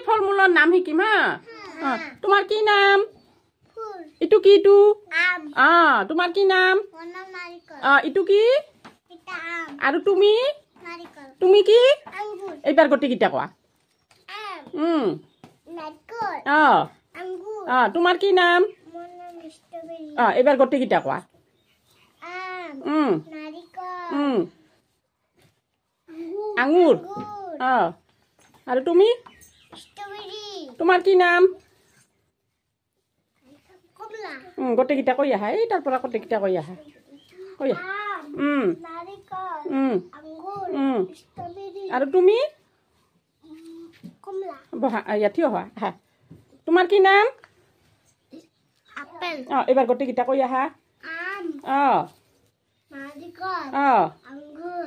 ফল মূলৰ নাম শিকিম হা তোমাৰ কি নাম ইটো কি ইটো তোমাৰ কি নাম ইটো কি আৰু তুমি তুমি কি এইবাৰ গোটেইকেইটা কোৱা তোমাৰ কি নাম এইবাৰ গোটেইকেইটা কোৱা আঙুৰ আৰু তুমি তোমাৰ কি নাম গোটেইকেইটা কৈ আহা এই তাৰ পৰা গোটেইকেইটা কৈ আহা আৰু তুমি বহা থিয় হোৱা আহা তোমাৰ কি নাম এইবাৰ গোটেইকেইটা কৈ আহা নাৰিকল আঙুৰ